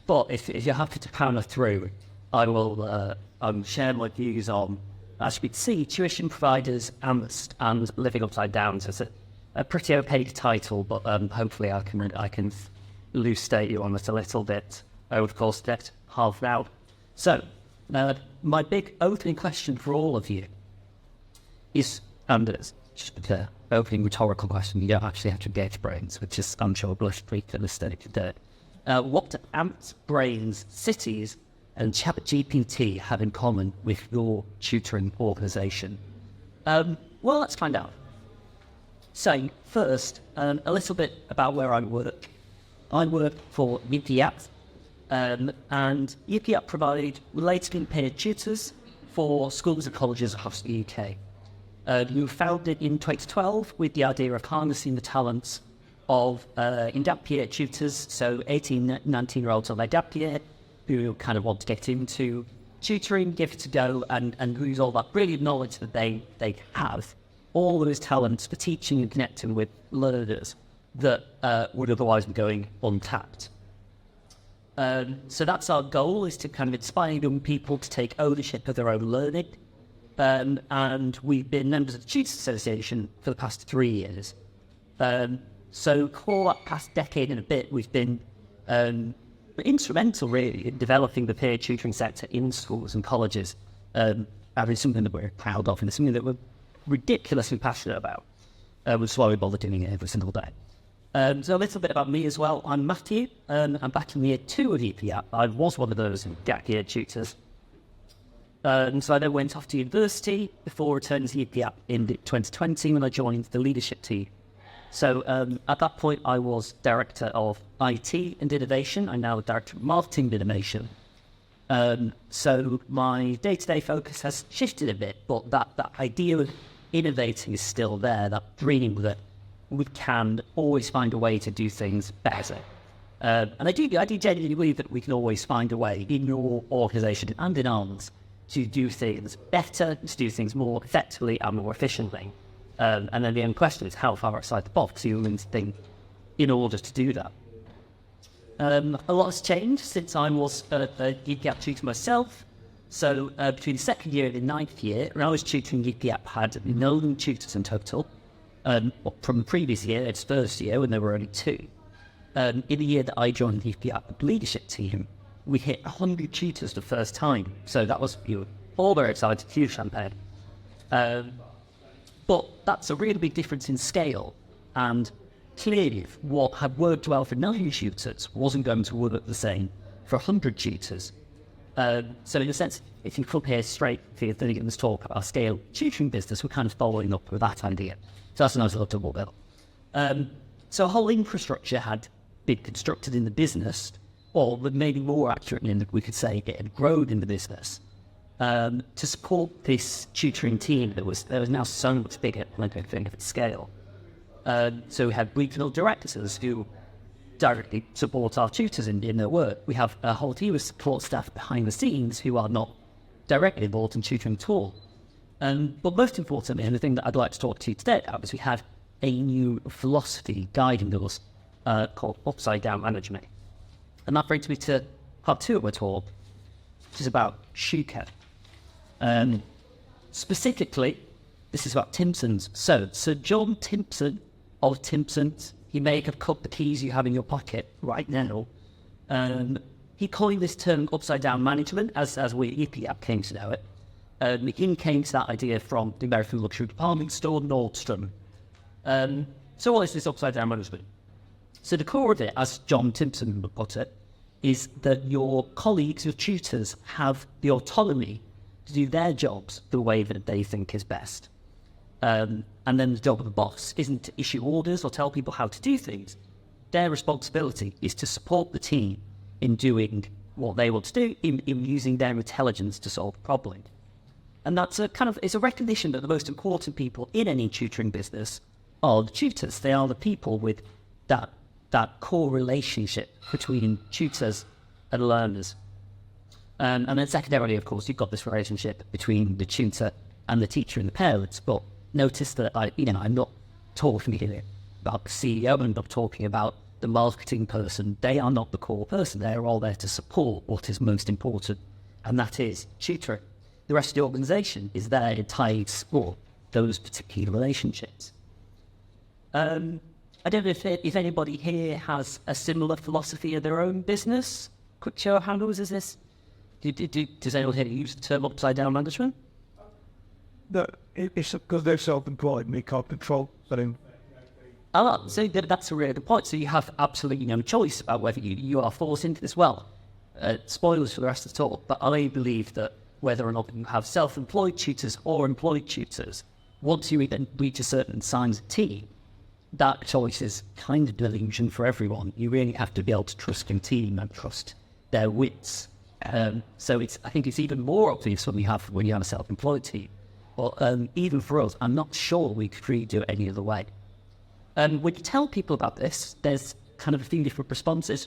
But if you're happy to power through, I will share my views on, as you can see, tuition providers and living upside down. So it's a pretty opaque title, but hopefully I can elucidate you on it a little bit over the course of the next half an hour. So my big opening question for all of you is, and it's just an opening rhetorical question, you don't actually have to engage brains, which is, I'm sure, blush free to the study today. What do ants, brains, cities, and ChatGPT have in common with your tutoring organisation? Well, let's find out. So, first, a little bit about where I work. I work for Yipiyap, and Yipiyap provide related paid tutors for schools and colleges across the UK. We were founded in 2012 with the idea of harnessing the talents of in-depth year tutors, so 18, 19-year-olds on their gap year, who kind of want to get into tutoring, give it a go, and use all that brilliant knowledge that they have, all those talents for teaching and connecting with learners that would otherwise be going untapped. So that's our goal, is to kind of inspire young people to take ownership of their own learning. And we've been members of the Tutors Association for the past 3 years. So for that past decade and a bit, we've been instrumental, really, in developing the peer tutoring sector in schools and colleges. And it's something that we're proud of, and it's something that we're ridiculously passionate about, which is why we bother doing it every single day. So a little bit about me as well. I'm Matthew. I'm back in year 2 of Yipiyap. I was one of those gap year tutors. So I then went off to university before returning to Yipiyap in 2020 when I joined the leadership team. So at that point, I was Director of IT and Innovation. I'm now the Director of Marketing and Innovation. So my day-to-day focus has shifted a bit, but that idea of innovating is still there, that dream that we can always find a way to do things better. And I do genuinely believe that we can always find a way in your organisation and in ours to do things better, to do things more effectively and more efficiently. And then the end question is, how far outside the box are you willing to think in order to do that? A lot has changed since I was a Yipiyap tutor myself. So between the second year and the 9th year, when I was tutoring, Yipiyap had 9 tutors in total. From the previous year, its first year, when there were only 2. In the year that I joined the Yipiyap leadership team, we hit 100 tutors the first time. So that was, all very excited, huge champagne. But that's a really big difference in scale. And clearly, what had worked well for 9 tutors wasn't going to work the same for 100 tutors. So in a sense, if you come here straight for your 30 minutes talk about our scale tutoring business, we're kind of following up with that idea. So that's a nice little double bill. So a whole infrastructure had been constructed in the business, or maybe more accurately, we could say it had grown in the business, to support this tutoring team that was now so much bigger than I don't think of its scale. So we have regional directors who directly support our tutors in their work. We have a whole team of support staff behind the scenes who are not directly involved in tutoring at all. But most importantly, and the thing that I'd like to talk to you today about, is we have a new philosophy guiding us called Upside Down Management. And that brings me to part 2 of my talk, which is about Shuka. Specifically, this is about Timpsons. So John Timpson of Timpsons, he may have cut the keys you have in your pocket right now. He coined this term upside down management as we at Yipiyap came to know it. He came to that idea from the American luxury department store Nordstrom. So what is this upside down management? So the core of it, as John Timpson would put it, is that your colleagues, your tutors, have the autonomy to do their jobs the way that they think is best. And then the job of the boss isn't to issue orders or tell people how to do things. Their responsibility is to support the team in doing what they want to do, in using their intelligence to solve the problem. And that's it's a recognition that the most important people in any tutoring business are the tutors. They are the people with that core relationship between tutors and learners. And then secondarily, of course, you've got this relationship between the tutor and the teacher and the parents. But notice that I'm not talking here about the CEO, I'm not talking about the marketing person, they are not the core person. They are all there to support what is most important, and that is tutoring. The rest of the organisation is there to support those particular relationships. I don't know if anybody here has a similar philosophy of their own business. Quick show of hands, is this? Does anyone here use the term upside down management? No, it's because they're self-employed and they can't control them. So that's a really good point. So you have absolutely no choice about whether you are forced into this. Well, spoilers for the rest of the talk, but I believe that whether or not you have self-employed tutors or employed tutors, once you even reach a certain size of team, that choice is kind of delusion for everyone. You really have to be able to trust your team and trust their wits. So I think it's even more obvious when you have a self-employed team. But even for us, I'm not sure we could really do it any other way. When you tell people about this, there's kind of a few different responses.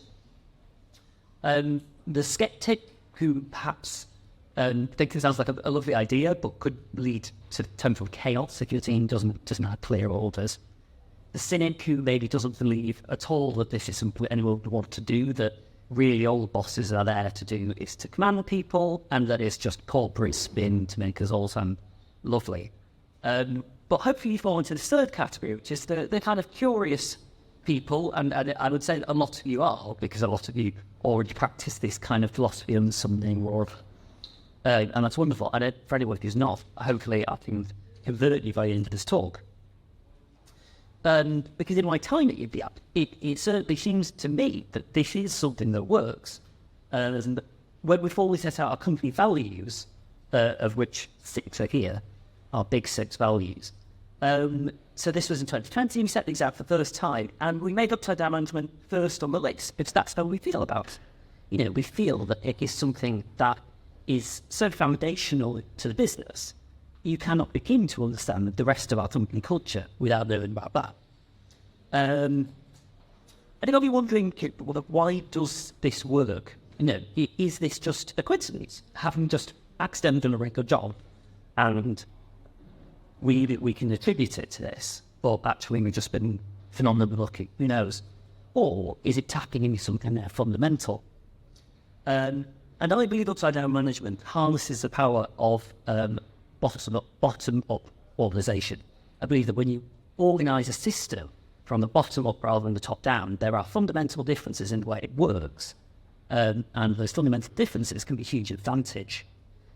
The skeptic, who perhaps thinks it sounds like a lovely idea, but could lead to total chaos if your team doesn't have clear orders. The cynic, who maybe doesn't believe at all that this is something anyone would want to do, that really all bosses are there to do is to command people, and that it's just corporate spin to make us all sound lovely. But hopefully you fall into the third category, which is the kind of curious people, and I would say a lot of you are, because a lot of you already practice this kind of philosophy on something or and that's wonderful. And for anyone who's not, hopefully I can convert you by the end of this talk. Because in my time at Yipiyap, it certainly seems to me that this is something that works. And when we've always set out our company values, of which 6 are here, our big 6 values. So this was in 2020, we set these out for the first time, and we made upside down management first on the list, because that's how we feel about it. We feel that it is something that is so foundational to the business, you cannot begin to understand the rest of our company culture without knowing about that. I think I'll be wondering, why does this work? Is this just a coincidence? Having just accidentally done a very good job, and we can attribute it to this, but actually we've just been phenomenally lucky, who knows? Or is it tapping into something there fundamental? And I believe upside down management harnesses the power of bottom up organisation. I believe that when you organise a system from the bottom up rather than the top down, there are fundamental differences in the way it works. And those fundamental differences can be a huge advantage.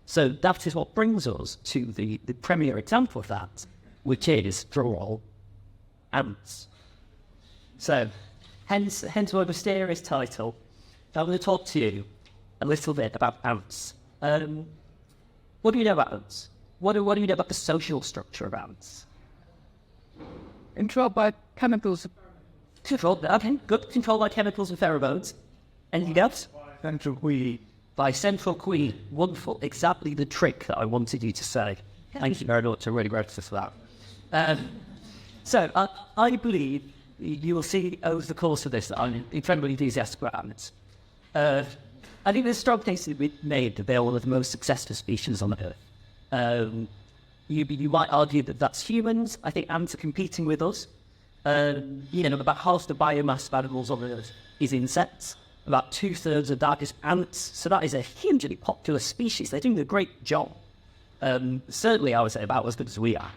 So that is what brings us to the premier example of that, which is, drum roll, ants. So, hence my mysterious title. I'm going to talk to you a little bit about ants. What do you know about ants? What do you know about the social structure of ants? Controlled by chemicals. Controlled, okay, good. Controlled by chemicals and pheromones. Anything else? Central queen. By central queen. Wonderful. Exactly the trick that I wanted you to say. Thank you very much. I'm really grateful for that. So I believe you will see over the course of this that I'm incredibly enthusiastic about ants. I think there's strong case to be made that they're one of the most successful species on Earth. You might argue that that's humans. I think ants are competing with us. About half the biomass of animals on Earth is insects. About 2/3 of that is ants. So that is a hugely popular species. They're doing a great job. Certainly, I would say about as good as we are.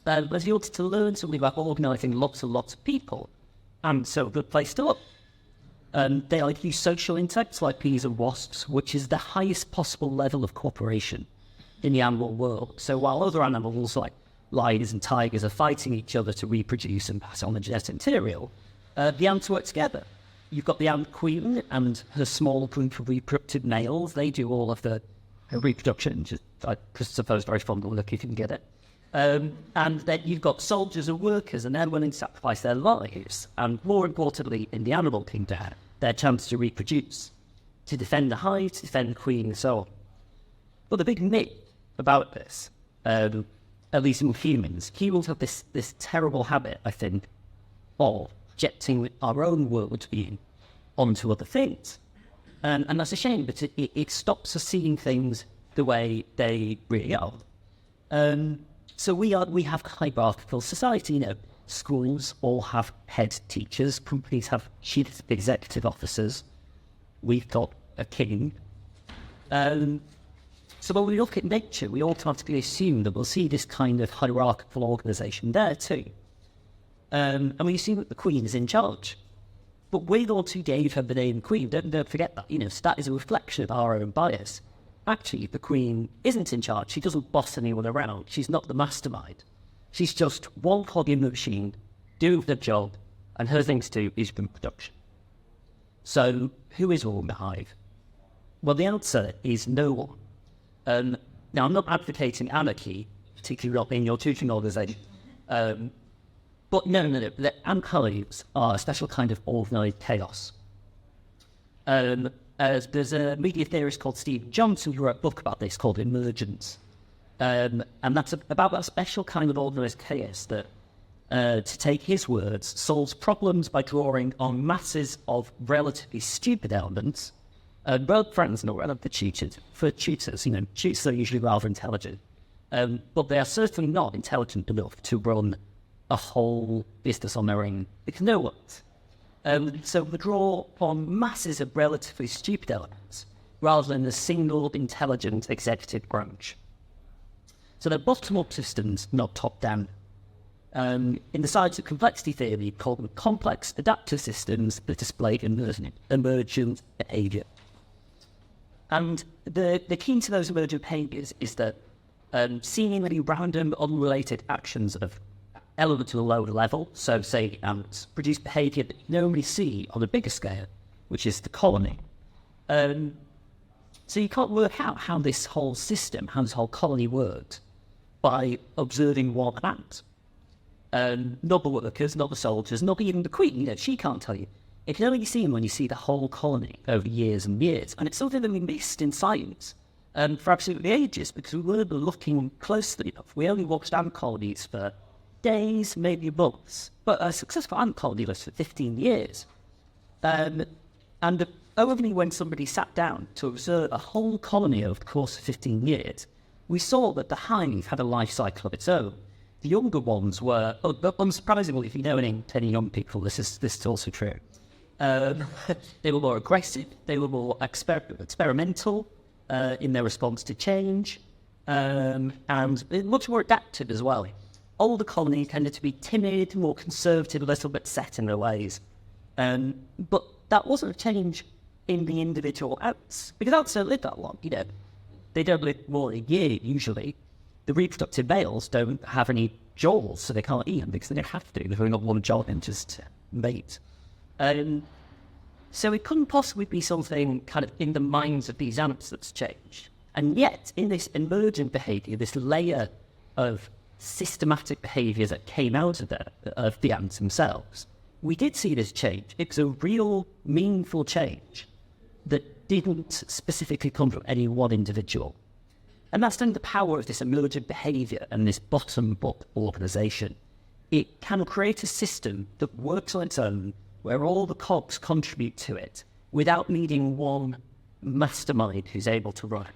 But if you wanted to learn something about organising lots and lots of people, ants are a good place to look. They like to use social insects like bees and wasps, which is the highest possible level of cooperation in the animal world. So while other animals like lions and tigers are fighting each other to reproduce and pass on the genetic material, the ants work together. You've got the ant queen and her small group of reproductive males. They do all of the reproduction, I suppose very fond of look if you can get it. And then you've got soldiers and workers, and they're willing to sacrifice their lives, and more importantly, in the animal kingdom, their chance to reproduce, to defend the hive, to defend the queen, and so on. But the big myth about this, at least in humans have this terrible habit, I think, of projecting our own worldview onto other things. And that's a shame, but it stops us seeing things the way they really are. So we have hierarchical society, Schools all have head teachers. Companies have chief executive officers. We've got a king. So when we look at nature, we automatically assume that we'll see this kind of hierarchical organisation there too. And we assume that the Queen is in charge. But we're the ones who gave her the name Queen. Don't forget that. So that is a reflection of our own bias. Actually, the Queen isn't in charge. She doesn't boss anyone around. She's not the mastermind. She's just one cog in the machine, doing the job, and her thing to do is production. So, who is all in the hive? Well, the answer is no one. Now, I'm not advocating anarchy, particularly not in your tutoring organisation. But no. The archives are a special kind of organised chaos. There's a media theorist called Stephen Johnson who wrote a book about this called Emergence. And that's about that special kind of organised chaos that, to take his words, solves problems by drawing on masses of relatively stupid elements. Both friends not relevant for tutors, tutors are usually rather intelligent, but they are certainly not intelligent enough to run a whole business on their own. They can know what. So we draw on masses of relatively stupid elements rather than a single intelligent executive branch. So they're bottom-up systems, not top-down. In the science of complexity theory, we call them complex adaptive systems that display emergent behaviour. And the key to those emergent behaviours is that seemingly random, unrelated actions of elements to a lower level, so say produce behaviour that you normally see on a bigger scale, which is the colony. So you can't work out how this whole system, how this whole colony works by observing one act. Not the workers, not the soldiers, not even the Queen, she can't tell you. It can only be seen when you see the whole colony over years and years. And it's something that we missed in science for absolutely ages because we weren't looking closely enough. We only watched ant colonies for days, maybe months, but a successful ant colony lasts for 15 years. And only when somebody sat down to observe a whole colony over the course of 15 years, we saw that the hive had a life cycle of its own. The younger ones were, unsurprisingly, if you know any young people, this is also true. They were more aggressive, they were more experimental in their response to change, and much more adaptive as well. Older colonies tended to be timid, more conservative, a little bit set in their ways. But that wasn't a change in the individual ants, because ants don't live that long, They don't live more than a year, usually. The reproductive males don't have any jaws, so they can't eat them because they don't have to. They've only got one jaw and just mate. So it couldn't possibly be something kind of in the minds of these ants that's changed. And yet, in this emergent behaviour, this layer of systematic behaviour that came out of the ants themselves, we did see this change. It was a real, meaningful change that didn't specifically come from any one individual. And that's then the power of this emergent behaviour and this bottom-up organisation. It can create a system that works on its own, where all the cogs contribute to it, without needing one mastermind who's able to run it.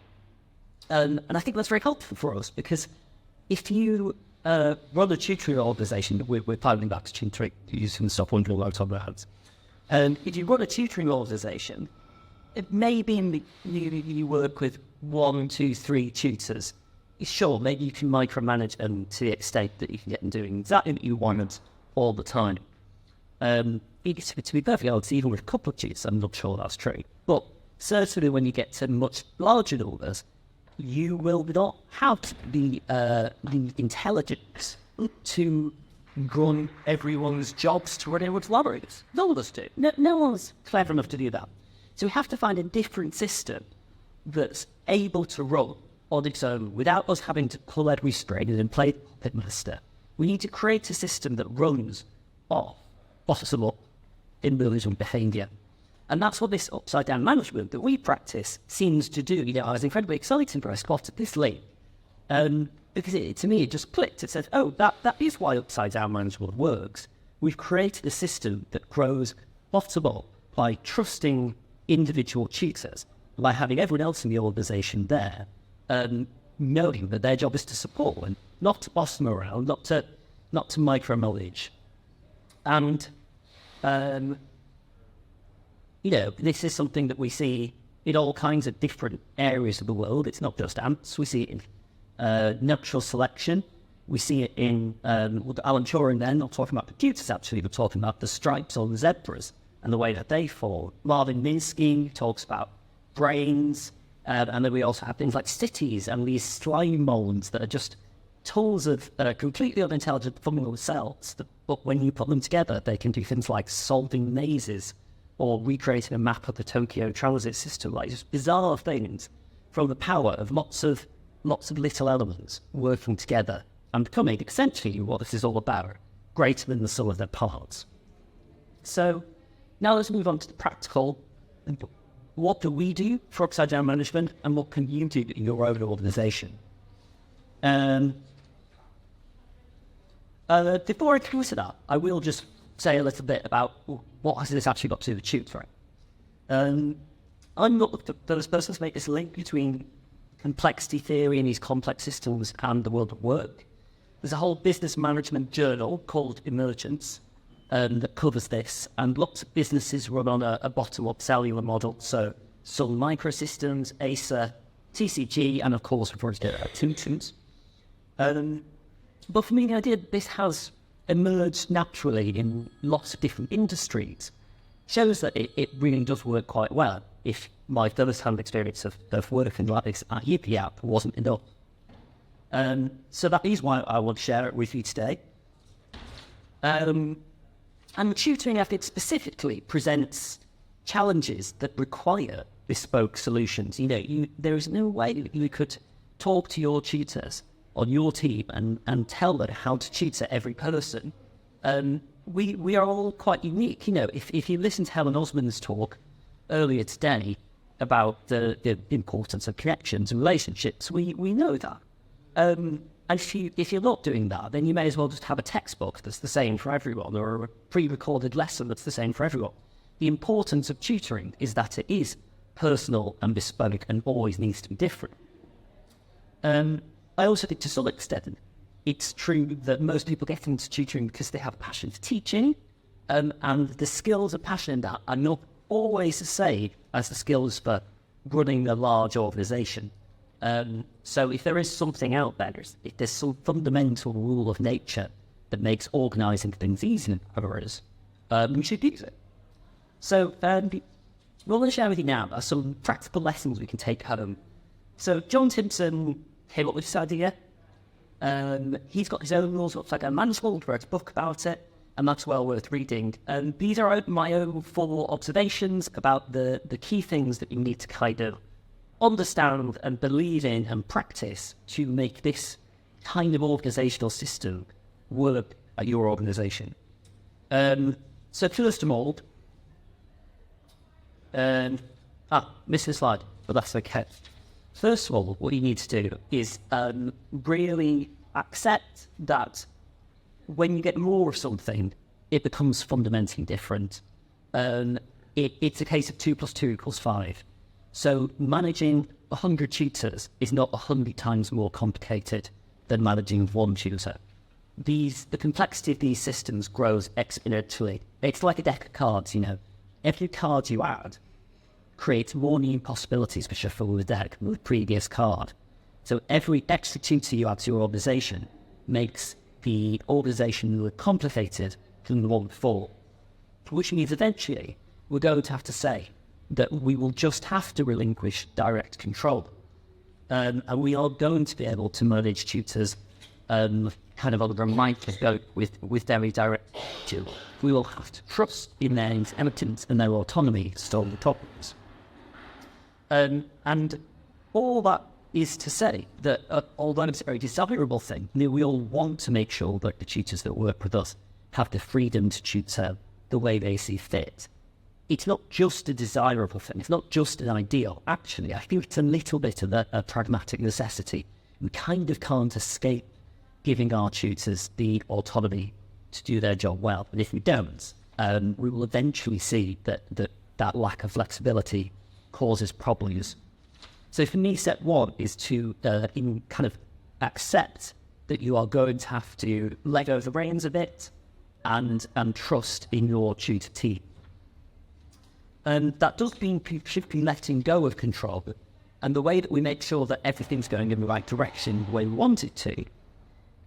And I think that's very helpful for us, because if you run a tutoring organisation, we're piling back to tutoring, using stuff wondering what on their hands. If you run a tutoring organisation, it may be you work with 1, 2, 3 tutors. Sure, maybe you can micromanage them to the extent that you can get them doing exactly what you want all the time. To be perfectly honest, even with a couple of tutors, I'm not sure that's true. But certainly when you get to much larger numbers, you will not have the intelligence to run everyone's jobs to run everyone's laboratories. None of us do. No one's clever enough to do that. So we have to find a different system that's able to run on its own without us having to pull every string and play the puppet master. We need to create a system that runs off possible emergent behaviour. And that's what this upside-down management that we practice seems to do. I was incredibly excited when I spotted this link. Because to me, it just clicked. It said, oh, that is why upside-down management works. We've created a system that grows bottom-up by trusting individual tutors, by having everyone else in the organisation there, knowing that their job is to support them, not to boss them around, not to micromanage, And, this is something that we see in all kinds of different areas of the world. It's not just ants. We see it in natural selection. We see it in, Alan Turing then, not talking about computers actually, but talking about the stripes on the zebras and the way that they fall. Marvin Minsky talks about brains, and then we also have things like cities and these slime molds that are just tools of completely unintelligent fungal cells, but when you put them together, they can do things like solving mazes or recreating a map of the Tokyo transit system, like just bizarre things from the power of lots of little elements working together and becoming essentially what this is all about, greater than the sum of their parts. So now let's move on to the practical. What do we do for upside down management, and what can you do in your own organization? Before I come to that, I will just say a little bit about what has this actually got to do with tutoring. I'm not the first person to make this link between complexity theory and these complex systems and the world of work. There's a whole business management journal called Emergence that covers this, and lots of businesses run on a bottom-up cellular model, so Sun Microsystems, Acer, TCG, and of course we've already got Tutors. But for me, the idea that this has emerged naturally in lots of different industries shows that it really does work quite well, if my first-hand experience of working like this at Yipiyap wasn't enough. So that is why I want to share it with you today. And tutoring, I think, specifically presents challenges that require bespoke solutions. There is no way that you could talk to your tutors on your team and tell them how to tutor every person. We are all quite unique. If you listen to Helen Osmond's talk earlier today about the importance of connections and relationships, we know that. And if you're not doing that, then you may as well just have a textbook that's the same for everyone, or a pre-recorded lesson that's the same for everyone. The importance of tutoring is that it is personal and bespoke and always needs to be different. I also think to some extent it's true that most people get into tutoring because they have a passion for teaching, and the skills and passion in that are not always the same as the skills for running a large organisation. So if there is something out there, if there's some fundamental rule of nature that makes organising things easier for us, we should use it. So what I'm going to share with you now are some practical lessons we can take home. So John Timpson came up with this idea. He's got his own rules of upside down management, wrote a book about it, and that's well worth reading. These are my own 4 observations about the key things that you need to kind of understand and believe in and practice to make this kind of organizational system work at your organization. So first of all, missed a slide, but that's okay. First of all, what you need to do is really accept that when you get more of something, it becomes fundamentally different. It's a case of 2 + 2 = 5. So managing 100 tutors is not 100 times more complicated than managing 1 tutor. The complexity of these systems grows exponentially. It's like a deck of cards, Every card you add creates more new possibilities for shuffling the deck than the previous card. So every extra tutor you add to your organisation makes the organisation more complicated than the one before, which means eventually we're going to have to say that we will just have to relinquish direct control. And we are going to be able to manage tutors kind of under a microscope with very direct to. We will have to trust in their intelligence and their autonomy to solve the topics. And all that is to say that although it's a very desirable thing, we all want to make sure that the tutors that work with us have the freedom to tutor the way they see fit. It's not just a desirable thing. It's not just an ideal. Actually, I think it's a little bit of a pragmatic necessity. We kind of can't escape giving our tutors the autonomy to do their job well. And if we don't, we will eventually see that lack of flexibility causes problems. So for me, step 1 is to kind of accept that you are going to have to let go of the reins a bit and trust in your tutor team. And that does mean people should be letting go of control. And the way that we make sure that everything's going in the right direction, the way we want it to,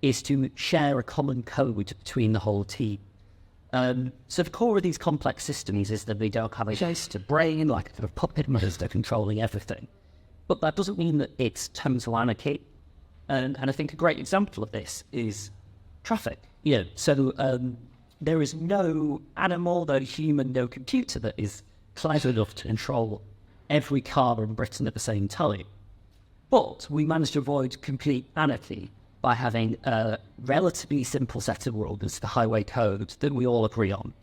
is to share a common code between the whole team. So the core of these complex systems is that they don't have a just a brain, like a sort of puppet master controlling everything. But that doesn't mean that it's total anarchy. And I think a great example of this is traffic. So there is no animal, no human, no computer that is clever enough to control every car in Britain at the same time. But we managed to avoid complete anarchy by having a relatively simple set of rules, the highway code, that we all agree on.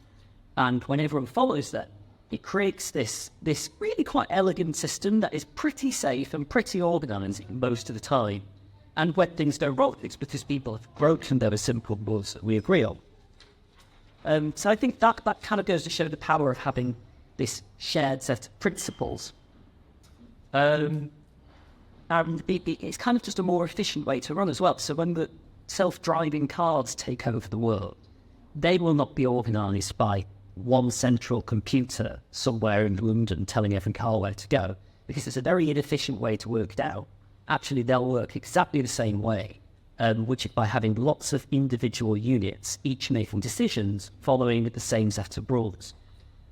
And when everyone follows that, it creates this really quite elegant system that is pretty safe and pretty organised most of the time. And when things go wrong, it's because people have broken those simple rules that we agree on. So I think that kind of goes to show the power of having this shared set of principles. And it's kind of just a more efficient way to run as well. So when the self-driving cars take over the world, they will not be organised by one central computer somewhere in London telling every car where to go, because it's a very inefficient way to work it out. Actually, they'll work exactly the same way, which is by having lots of individual units, each making decisions following the same set of rules.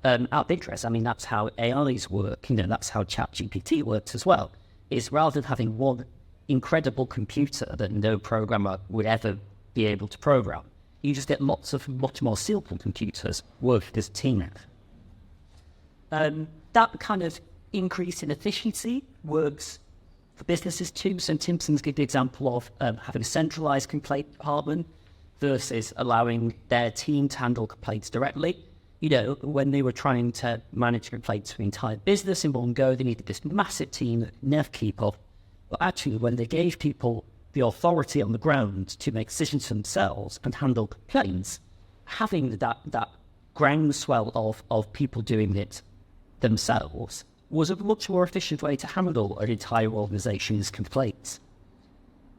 Out of interest, I mean, that's how AIs work, that's how ChatGPT works as well, is rather than having one incredible computer that no programmer would ever be able to program, you just get lots of much more simple computers working as a team. That kind of increase in efficiency works for businesses too. So Timpson's give the example of having a centralized complaint department versus allowing their team to handle complaints directly. When they were trying to manage complaints for the entire business in one go, they needed this massive team that could never keep up. But actually, when they gave people the authority on the ground to make decisions for themselves and handle complaints, having that groundswell of people doing it themselves was a much more efficient way to handle an entire organization's complaints.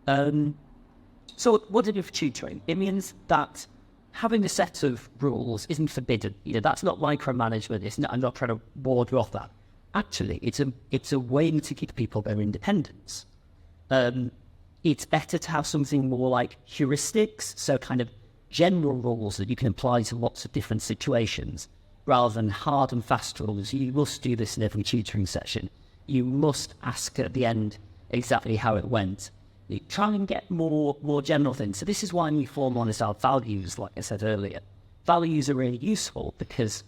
So what did it do for tutoring? It means that having a set of rules isn't forbidden. That's not micromanagement. I'm not trying to ward you off that. Actually, it's a way to keep people their independence. It's better to have something more like heuristics, so kind of general rules that you can apply to lots of different situations, rather than hard and fast rules. You must do this in every tutoring session. You must ask at the end exactly how it went. You try and get more general things. So this is why we formalize our values, like I said earlier. Values are really useful because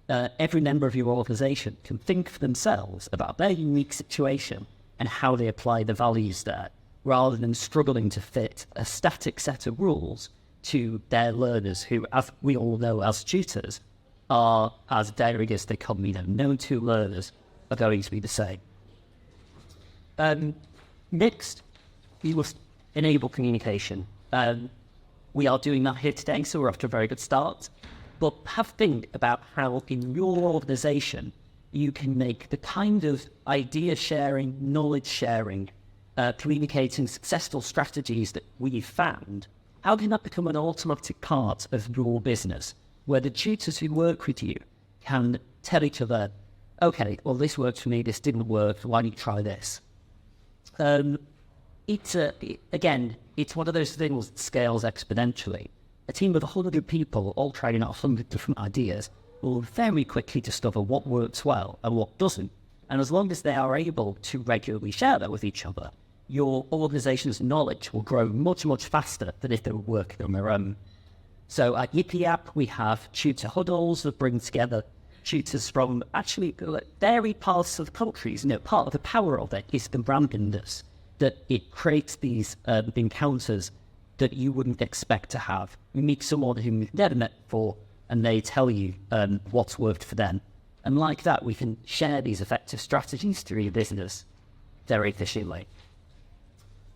every member of your organization can think for themselves about their unique situation and how they apply the values there, rather than struggling to fit a static set of rules to their learners who, as we all know as tutors, are as varied as they come. No two learners are going to be the same. Next, we must enable communication. We are doing that here today, so we're off to a very good start. But have a think about how in your organization you can make the kind of idea sharing, knowledge sharing, communicating successful strategies that we've found. How can that become an automatic part of your business, where the tutors who work with you can tell each other, okay, well, this worked for me, this didn't work, why don't you try this? It's one of those things that scales exponentially. A team of 100 people all trying out 100 different ideas will very quickly discover what works well and what doesn't. And as long as they are able to regularly share that with each other, your organization's knowledge will grow much, much faster than if they were working on their own. So at Yipiyap, we have tutor huddles that bring together tutors from actually varied parts of the countries. Part of the power of it is the randomness, that it creates these encounters that you wouldn't expect to have. You meet someone who you've never met before, and they tell you what's worked for them. And like that, we can share these effective strategies through your business very efficiently.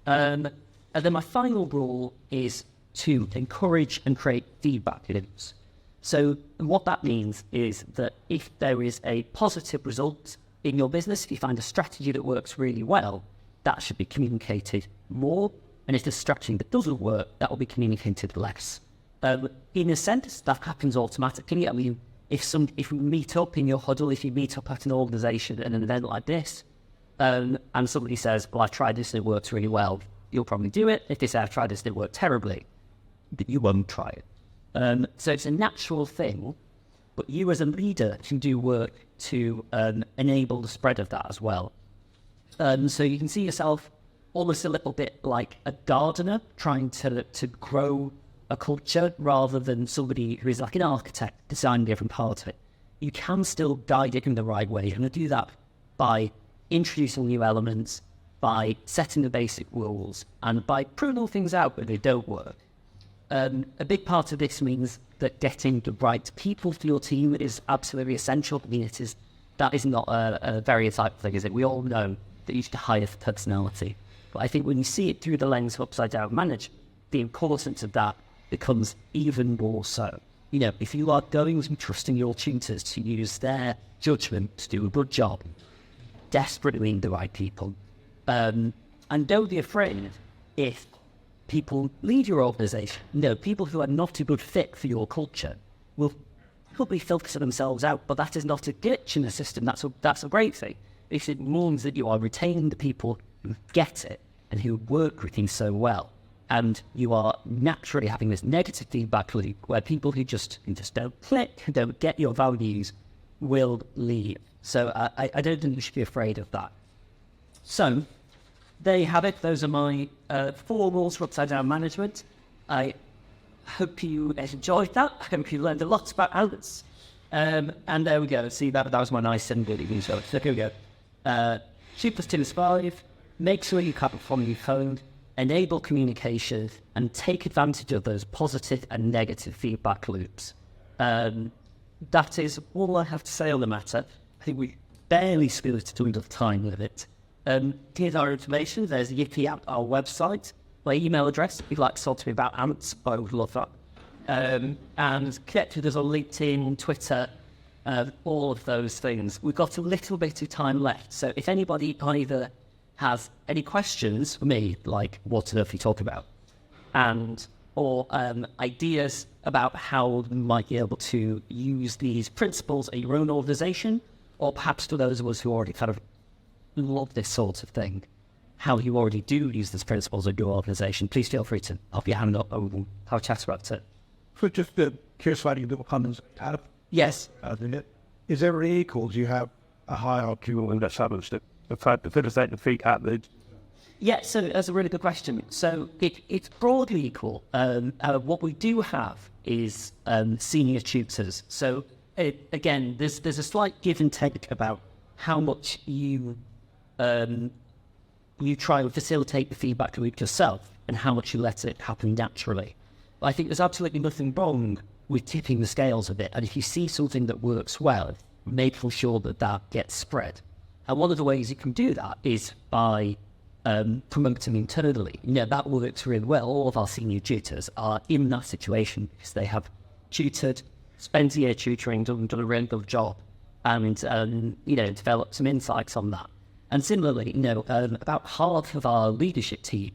And then my final rule is to encourage and create feedback loops. So what that means is that if there is a positive result in your business, if you find a strategy that works really well, that should be communicated more. And if there's a strategy that doesn't work, that will be communicated less. In a sense, that happens automatically. I mean, if we meet up in your huddle, if you meet up at an organisation at an event like this, and somebody says, well, I tried this and it works really well, you'll probably do it. If they say, I've tried this and it worked terribly, you won't try it. So it's a natural thing, but you as a leader can do work to enable the spread of that as well. So you can see yourself almost a little bit like a gardener trying to grow a culture rather than somebody who is like an architect designing different parts of it. You can still guide it in the right way. You're going to do that by introducing new elements, by setting the basic rules, and by pruning things out when they don't work. A big part of this means that getting the right people for your team is absolutely essential. I mean, that is not a very insightful thing, is it? We all know that you should hire for personality. But I think when you see it through the lens of upside-down management, the importance of that becomes even more so. You know, if you are going and trusting your tutors to use their judgment to do a good job, desperately need the right people. And don't be afraid if people leave your organisation. No, people who are not a good fit for your culture will probably filter themselves out, but that is not a glitch in the system. That's a great thing. It means that you are retaining the people who get it and who work with you so well. And you are naturally having this negative feedback loop where people who just don't click, who don't get your values, will leave. So I don't think you should be afraid of that. So there you have it. Those are my 4 rules for upside-down management. I hope you enjoyed that. I hope you learned a lot about others. And there we go. See, that was my nice symbol. So here we go. 2 + 2 is 5. Make sure you cut from your phone. Enable communication and take advantage of those positive and negative feedback loops. That is all I have to say on the matter. I think we barely skirted under the time limit. Here's our information. There's Yipiyap, our website, my email address. If you'd like to talk to me about ants, I would love that. And connect with us on LinkedIn, Twitter, all of those things. We've got a little bit of time left. So if anybody either has any questions for me, like what on earth we talk about, or ideas about how you might be able to use these principles in your own organisation, or perhaps to those of us who already kind of love this sort of thing, how you already do use these principles in your organisation, please feel free to pop your hand up and we'll have a chat about it. So just the curious writing little comments. Yes. Is there equals you have a hierarchy and that's how much the fact that there's that feet at the. Yeah, so that's a really good question. So it's broadly equal. What we do have is senior tutors. So again, there's a slight give and take about how much you try and facilitate the feedback loop yourself and how much you let it happen naturally. But I think there's absolutely nothing wrong with tipping the scales a bit. And if you see something that works well, making sure that gets spread. And one of the ways you can do that is by promoting internally. You know, that works really well. All of our senior tutors are in that situation because they have tutored, spent a year tutoring, done a really good job, and developed some insights on that. And similarly, about half of our leadership team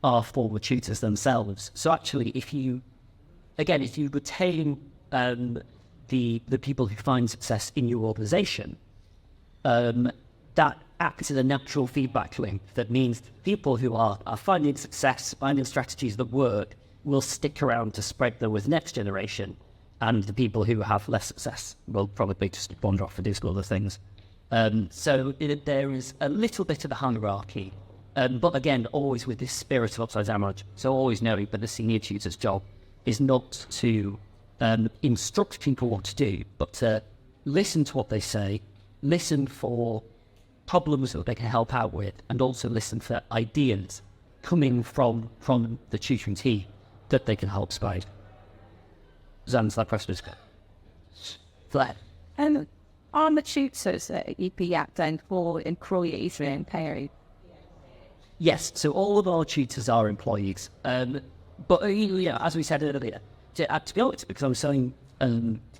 are former tutors themselves. So actually, if you retain the people who find success in your organisation, that acts as a natural feedback link. That means people who are finding success, finding strategies that work, will stick around to spread them with the next generation, and the people who have less success will probably just wander off and do some other things. So there is a little bit of a hierarchy, but again, always with this spirit of upside down management. So always knowing that the senior tutor's job is not to instruct people what to do, but to listen to what they say, listen for problems that they can help out with, and also listen for ideas coming from the tutoring team that they can help spread. Does that answer that question? Flair. Are the tutors at Yipiyap then for employees and parents? Yes, so all of our tutors are employees. But as we said earlier, to be honest, because I'm so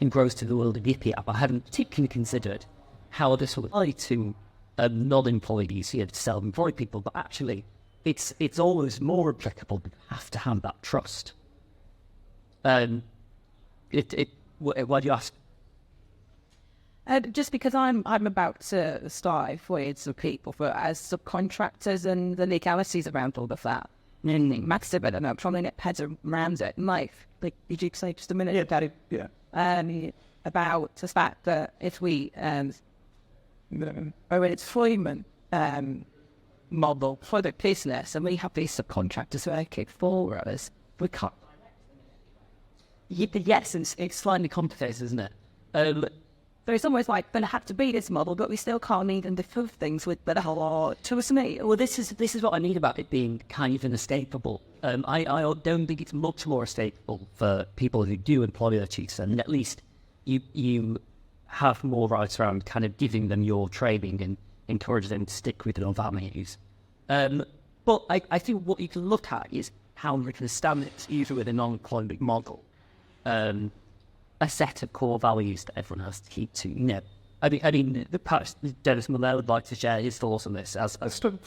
engrossed in the world of Yipiyap, I hadn't particularly considered how this would apply to non-employees, to self-employed people. But actually, it's always more applicable. You have to have that trust. Why do you ask? Just because I'm about to start with some people for as subcontractors and the legalities around all of that. And massive, I don't know, I'm trying to get heads around it. Like did you say just a minute ago? Yeah. About the fact that if we an employment model for the business and we have these subcontractors working for us, we can't. Yes, it's slightly complicated, isn't it? So it's almost like going to have to be this model, but we still can't even discuss things with the whole to me. Well, this is what I mean about it being kind of inescapable. I don't think it's much more escapable for people who do employ their tutors, and at least you have more rights around kind of giving them your training and encourage them to stick with your values. But I think what you can look at is how we can establish, usually with a non-employment model, a set of core values that everyone has to keep to. I mean, perhaps Dennis Miller would like to share his thoughts on this. As So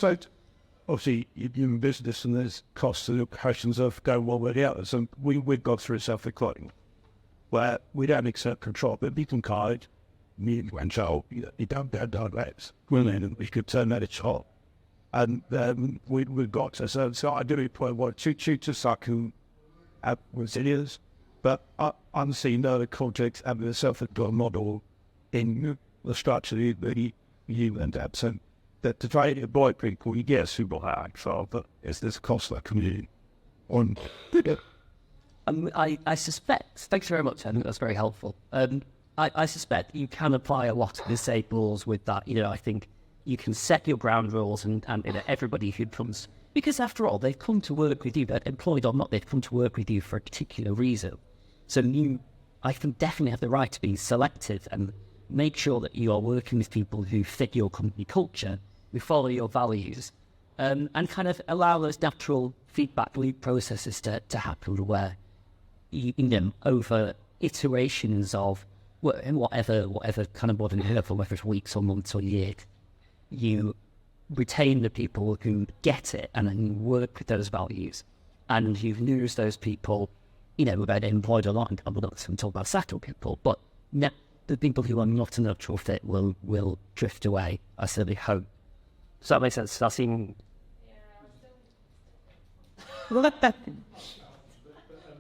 obviously, you're in business and there's costs and implications of going one way or the other. So we've gone through self-declining, where we don't accept control, but we can guide me and Joel. You don't get direct. And we could turn that into hot. And we've got to. So I do employ two tutors I can have resilience. But I'm seeing other projects having a self-employed model in the structure that you end up. So that to try to employ people, you get a super high so but it's this cost that community on. I suspect, thanks very much, I think that's very helpful. I suspect you can apply a lot of the same rules with that. I think you can set your ground rules and everybody who comes, because after all, they've come to work with you, but employed or not, they've come to work with you for a particular reason. So I can definitely have the right to be selective and make sure that you are working with people who fit your company culture, who follow your values, and kind of allow those natural feedback loop processes to happen where, over iterations of whatever kind of modern level, whether it's weeks or months or years, you retain the people who get it and then you work with those values, and you lose those people. About employed a lot, and I'm not going to talk about settled people, but the people who are not a natural fit will drift away. I certainly hope. Does that make sense? That seem...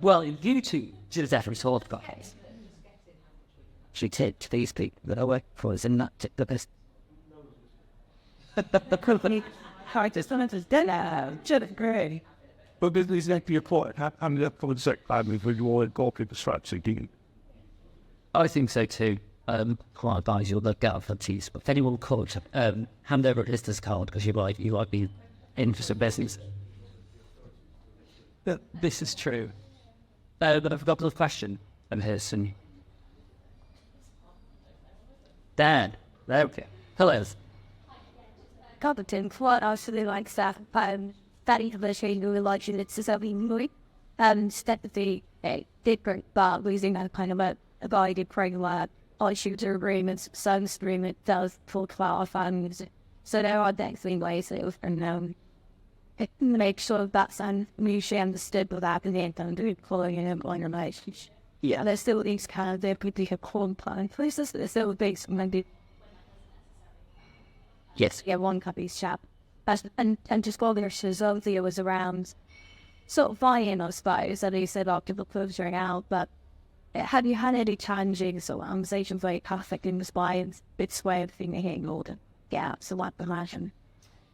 Well, you two should have definitely thought about it. She tipped these people that I work for us, and that tipped the best. The company, I just should agree. But this is actually a point. I'm the point with your corporate structure. I think so too. Quite advise you'll look out for teas. But if anyone could, hand over a business card because you might be in for some business. This is true. But I've got another question. And here's some. Dan, there we go. Hello. Competent, what else do they like staff? That information we like it's just something step the different but using that kind of a guided framework I shooter agreements, service agreement does talk about our funds. So there are definitely ways and make sure that's mutually understood without the end of employing an employing relationship. Yeah. There's still these kind of there pretty core plan places, there's still big maybe Yes. yeah, one company's chap. And just while there's Shazovia was around sort of buy-in, I suppose, and he said after the filtering out, but have you had any challenging sort of conversations like perfect in this buy-in bits way of thinking order? Yeah, so what imagine?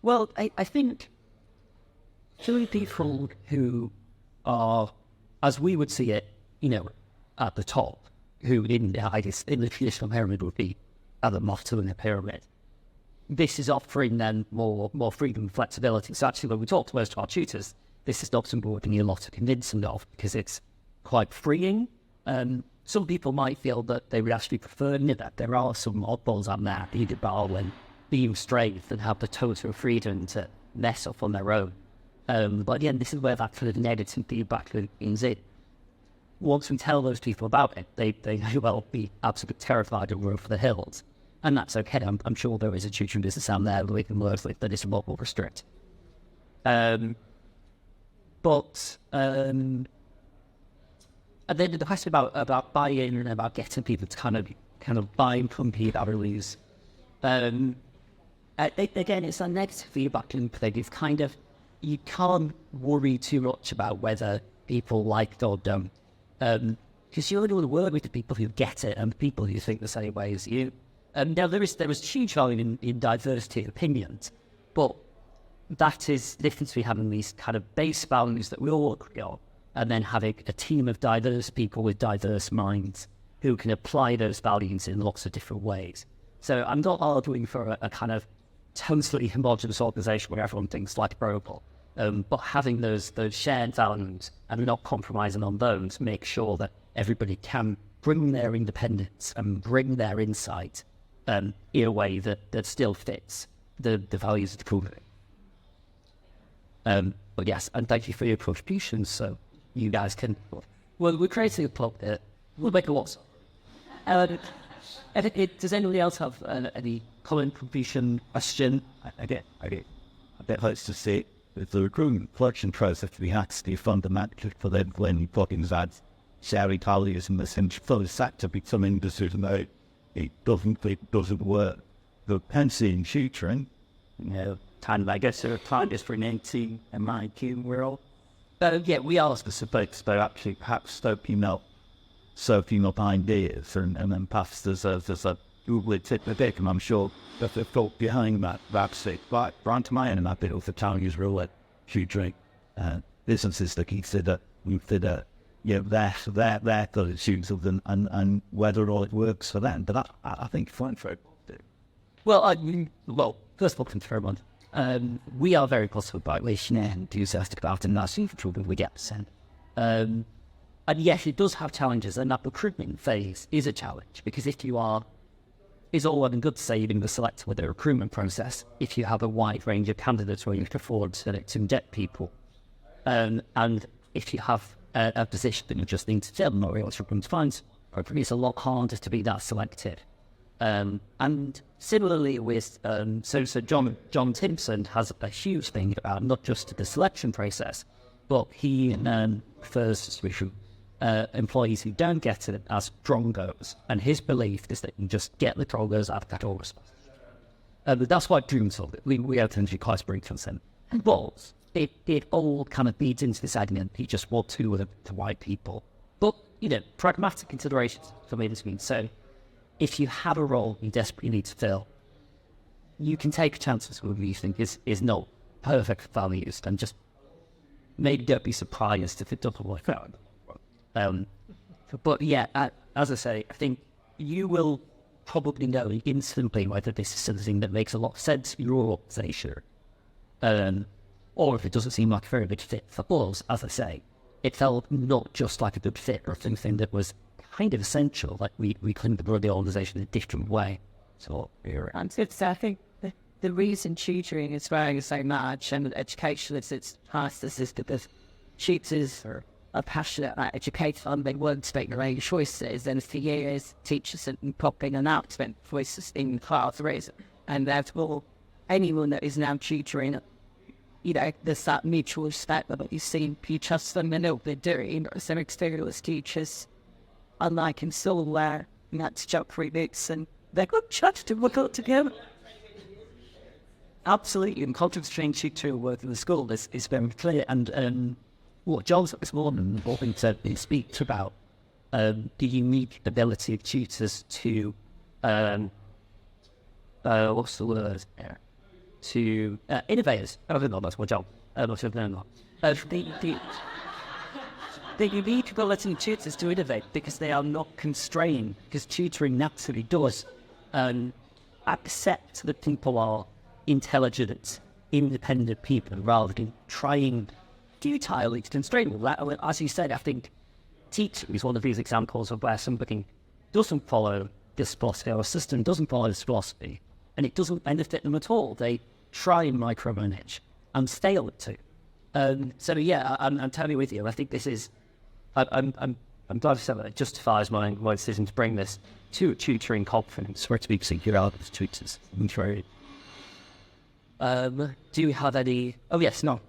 Well, I think two people who are, as we would see it, at the top, who in the traditional pyramid would be at the bottom of the pyramid. This is offering them more freedom and flexibility. So actually, when we talk to most of our tutors, this is not something we're getting a lot of convincing of because it's quite freeing. Some people might feel that they would actually prefer that there are some oddballs out there who debate and be strength and have the total freedom to mess up on their own. But again, this is where that kind of negative feedback comes in. Once we tell those people about it, they may well be absolutely terrified and run for the hills. And that's okay. I'm sure there is a tutoring business out there that we can work with that is a lot more restricted. But And then the question about buy-in and about getting people to kind of buy company values. Again, it's a negative feedback loop thing. It's kind of, you can't worry too much about whether people like it or don't. Because you only want to work with the people who get it and the people who think the same way as you. Now, there is huge value in diversity of opinions, but that is the difference between having these kind of base values that we all agree on, and then having a team of diverse people with diverse minds who can apply those values in lots of different ways. So I'm not arguing for a kind of totally homogenous organisation where everyone thinks like Robot, but having those shared values and not compromising on those, make sure that everybody can bring their independence and bring their insight in a way that still fits the values of the company. But yes, and thank you for your contributions. So you guys can, well, we're creating a club that we'll make a lot. Does anybody else have any comment, contribution, question? I get a bit hurts to say that the recruitment collection process we had to be fundamental for them when plugins add sharing values in the central sector becoming decision that it doesn't work. The penalty in tutoring, Kind of, I guess, a client is for an 18 and my team world. Yeah, we are specific, but actually perhaps soaking up ideas and then perhaps there's a Google tip a bit, and I'm sure that the thought behind that's it. But Grant Mayer and that bit of the town is real at tutoring businesses that consider their attitudes of them and whether or not it works for them. But I think fine for it. Well, first of all, confirm on. We are very positive about it and enthusiastic about it, and that's true we get sent. And yes, it does have challenges, and that recruitment phase is a challenge, because it's all well and good saving the selector with the recruitment process if you have a wide range of candidates where you can afford to get people. And if you have a position that you just need to fill, not really struggling to find, it's a lot harder to be that selective. And similarly with, so John Timpson has a huge thing about not just the selection process, but he prefers to employees who don't get it as drongos, and his belief is that you just get the drongos out of that all response. That's why Dream told it. We are tend to be quite spring consent. But it all kind of feeds into this argument you just want two of the white people. But, pragmatic considerations for me this means. So if you have a role you desperately need to fill, you can take chances with what you think is not perfect values, and just maybe don't be surprised if it doesn't work out. But yeah, as I say, I think you will probably know instantly whether this is something that makes a lot of sense for your organisation, or if it doesn't seem like a very good fit for us. As I say, it felt not just like a good fit, or something that was kind of essential, like we couldn't run the organisation in a different way. So, and it's, I think the reason tutoring is growing so much and education is its fastest is because tutors are passionate about education and they want to make their own choices. And for years, teachers have been popping announcement voices in classrooms, and therefore anyone that is now tutoring, there's that mutual respect that you see, you trust them and know what they're doing. Some experienced teachers, unlike in school where you had to jump 3 books and they're good trust and work all together. Absolutely, and contrast between tutor work in the school is very clear. And what John's this morning hoping to speak about the unique ability of tutors to what's the word? To innovators. I don't know, that's what John. I'm not sure if they're not. The unique ability of tutors to innovate because they are not constrained, because tutoring naturally does accept that people are intelligent, independent people rather than trying futilely to constrain them. As you said, I think teaching is one of these examples of where somebody doesn't follow this philosophy, or a system doesn't follow this philosophy, and it doesn't benefit them at all. They try and micromanage and fail at it. So yeah, I'm totally with you. I think this is, I'm glad to say that it justifies my decision to bring this to a tutoring conference where to be secure out as tutors. Do we have any? Oh yes, no.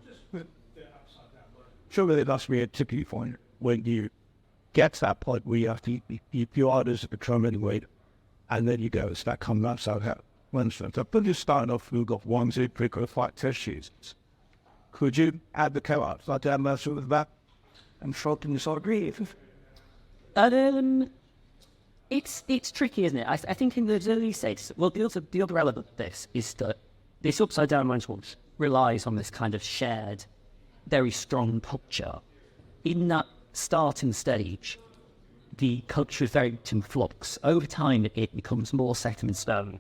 Surely that's me a tipping point when you get to that point where you have to, your orders become anyway, and then you go, it's that coming up, so how, so but you're starting off, we've got 1, 2, 3, 4, 5 test sheets. Could you advocate upside down motion with that and shorten the sort of grief? It's tricky, isn't it? I think in those early stages, well, the other element of this is that this upside down management relies on this kind of shared, very strong culture. In that starting stage, the culture is very much in flux. Over time, it becomes more set in stone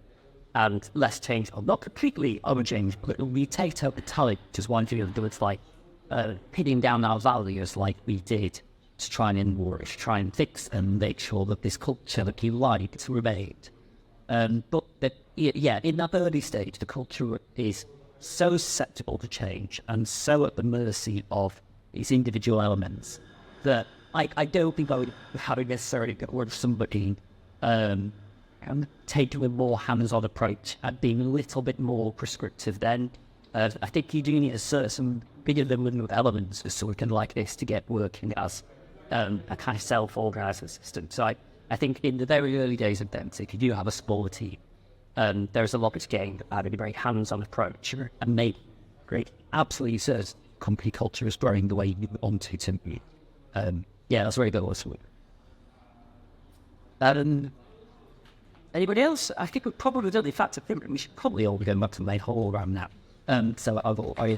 and less changeable. Not completely unchanged, but it will mutate over time, which is why it's like pinning down our values like we did to try and try and fix and make sure that this culture that you liked remained. But in that early stage, the culture is so susceptible to change and so at the mercy of its individual elements that I don't think I would have necessarily get rid of somebody and taking a more hands-on approach and being a little bit more prescriptive then. I think you do need a certain bigger than elements for something like this to get working as a kind of self-organising system. So I think in the very early days of Dempsey, if you do have a smaller team, there's a lot to gain having a very hands-on approach and make great, absolutely certain company culture is growing the way you want it to be. That's very good. Anybody else? I think we've probably done the fact of thinking we should probably all be going back to the main hall around now. So I